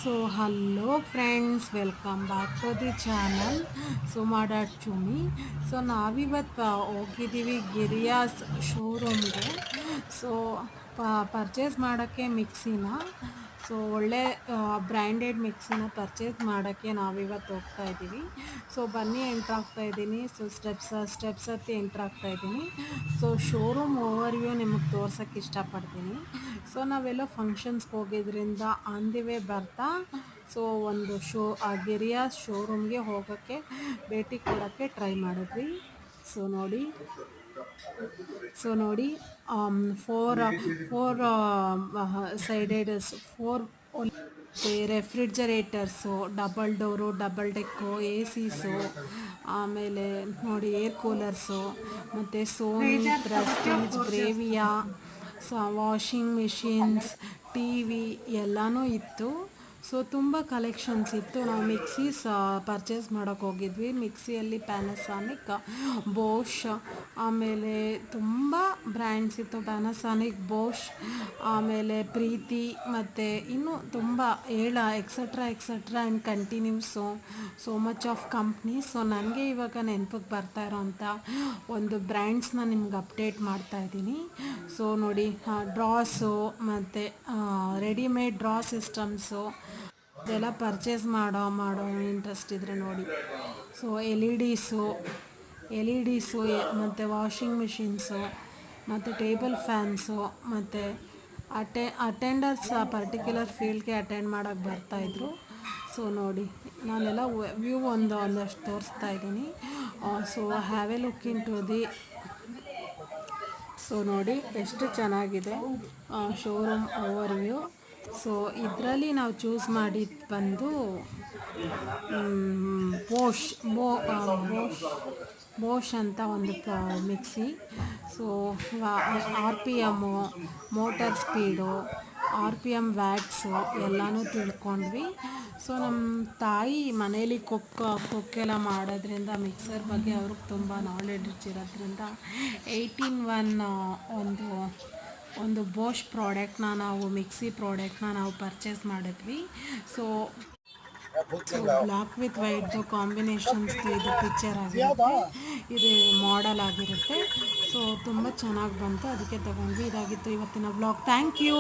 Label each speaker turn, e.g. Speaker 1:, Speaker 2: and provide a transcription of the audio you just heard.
Speaker 1: So hello friends, welcome back to the channel ಸುಮಾಡಾಟ್ ಚುಮಿ. So ನಾವಿವತ್ತು ಹೋಗಿದ್ದೀವಿ ಗಿರಿಯಾಸ್ ಶೋರೂಮ್ಗೆ. ಸೊ ಪರ್ಚೇಸ್ ಮಾಡೋಕ್ಕೆ ಮಿಕ್ಸಿನ, ಸೊ ಒಳ್ಳೆ ಬ್ರ್ಯಾಂಡೆಡ್ ಮಿಕ್ಸಿನ ಪರ್ಚೇಸ್ ಮಾಡೋಕ್ಕೆ ನಾವಿವತ್ತು ಹೋಗ್ತಾ ಇದ್ದೀವಿ. ಸೊ ಬನ್ನಿ, ಎಂಟ್ರಾಗ್ತಾ ಇದ್ದೀನಿ. ಸೊ ಸ್ಟೆಪ್ಸ್ ಹತ್ತಿ ಎಂಟ್ರಾಗ್ತಾ ಇದ್ದೀನಿ. ಸೊ ಶೋರೂಮ್ ಓವರ್ವ್ಯೂ ನಿಮಗೆ ತೋರ್ಸೋಕ್ಕೆ ಇಷ್ಟಪಡ್ತೀನಿ. ಸೊ ನಾವೆಲ್ಲ ಫಂಕ್ಷನ್ಸ್ಗೆ ಹೋಗಿದ್ರಿಂದ ಆನ್ ದಿ ವೇ ಬರ್ತಾ ಸೊ ಒಂದು ಆ ಗಿರಿಯಾಸ್ ಶೋರೂಮ್ಗೆ ಹೋಗೋಕ್ಕೆ ಭೇಟಿ ಕೊಡೋಕ್ಕೆ ಟ್ರೈ ಮಾಡಿದ್ವಿ. ಸೊ ನೋಡಿ four sided 4 refrigerators, double door, double deck, ACಸು, ಆಮೇಲೆ ನೋಡಿ ಏರ್ ಕೂಲರ್ಸು, ಮತ್ತು Sony, Prestige, Bravia, washing machines, TV ಎಲ್ಲನೂ ಇತ್ತು. ಸೊ ತುಂಬ ಕಲೆಕ್ಷನ್ಸ್ ಇತ್ತು. ನಾವು ಮಿಕ್ಸೀಸ್ ಪರ್ಚೇಸ್ ಮಾಡೋಕ್ಕೆ ಹೋಗಿದ್ವಿ. ಮಿಕ್ಸಿಯಲ್ಲಿ ಪ್ಯಾನಸಾನಿಕ್, ಬೋಷ್, ಆಮೇಲೆ ತುಂಬ ಬ್ರ್ಯಾಂಡ್ಸ್ ಇತ್ತು. ಪ್ಯಾನಸಾನಿಕ್, ಬೋಷ್, ಆಮೇಲೆ ಪ್ರೀತಿ, ಮತ್ತು ಇನ್ನೂ ತುಂಬ etcetera and continuous, so much of company. So ನನಗೆ ಇವಾಗ ನೆನಪಿಗೆ ಬರ್ತಾ ಇರೋಂಥ ಒಂದು ಬ್ರ್ಯಾಂಡ್ಸ್ನ ನಿಮ್ಗೆ ಅಪ್ಡೇಟ್ ಮಾಡ್ತಾಯಿದ್ದೀನಿ. ಸೊ ನೋಡಿ, ಡ್ರಾಸು ಮತ್ತು ರೆಡಿಮೇಡ್ ಡ್ರಾ ಸಿಸ್ಟಮ್ಸು ಇದೆಲ್ಲ ಪರ್ಚೇಸ್ ಮಾಡೋ ಇಂಟ್ರೆಸ್ಟ್ ಇದ್ದರೆ ನೋಡಿ. ಸೊ ಎಲ್ ಇ ಡಿಸು ಮತ್ತು ವಾಷಿಂಗ್ ಮಿಷಿನ್ಸು, ಮತ್ತು ಟೇಬಲ್ ಫ್ಯಾನ್ಸು, ಮತ್ತು ಅಟೆಂಡರ್ಸ್ ಪರ್ಟಿಕ್ಯುಲರ್ ಫೀಲ್ಡ್ಗೆ ಅಟೆಂಡ್ ಮಾಡೋಕ್ಕೆ ಬರ್ತಾಯಿದ್ರು. ಸೊ ನೋಡಿ, ನಾನೆಲ್ಲ ವ್ಯೂ ಒಂದಷ್ಟು ತೋರಿಸ್ತಾ ಇದ್ದೀನಿ. So have a look into the. So ನೋಡಿ ಎಷ್ಟು ಚೆನ್ನಾಗಿದೆ ಶೋರೂಮ್ ಓವರ್ವ್ಯೂ. ಸೊ ಇದರಲ್ಲಿ ನಾವು ಚೂಸ್ ಮಾಡಿದ್ದು ಬಂದು ಬೋಷ್ ಅಂತ ಒಂದು mixie. So RPM, motor speed, RPM watts ಎಲ್ಲನೂ ತಿಳ್ಕೊಂಡ್ವಿ. ಸೊ ನಮ್ಮ ತಾಯಿ ಮನೇಲಿ ಕೊಕ್ಕೆಲ್ಲ ಮಾಡೋದ್ರಿಂದ ಮಿಕ್ಸರ್ ಬಗ್ಗೆ ಅವ್ರಿಗೆ ತುಂಬ ನಾಲೆಡ್ಜ್ ಇರೋದ್ರಿಂದ 18-1 ಒಂದು ಬೋಷ್ ಪ್ರಾಡಕ್ಟ್ನ ಮಿಕ್ಸಿ ಪ್ರಾಡಕ್ಟ್ನ ನಾವು ಪರ್ಚೇಸ್ ಮಾಡಿದ್ವಿ. ಸೊ ಬ್ಲ್ಯಾಕ್ ವಿತ್ ವೈಟ್ದು ಕಾಂಬಿನೇಷನ್ಸ್ದು ಇದು ಪಿಕ್ಚರ್ ಆಗಿರುತ್ತೆ, ಇದು ಮಾಡೆಲ್ ಆಗಿರುತ್ತೆ. ಸೊ ತುಂಬ ಚೆನ್ನಾಗಿ ಬಂತು, ಅದಕ್ಕೆ ತಗೊಂಡ್ವಿ. ಇದಾಗಿತ್ತು ಇವತ್ತಿನ ವ್ಲಾಗ್. Thank you.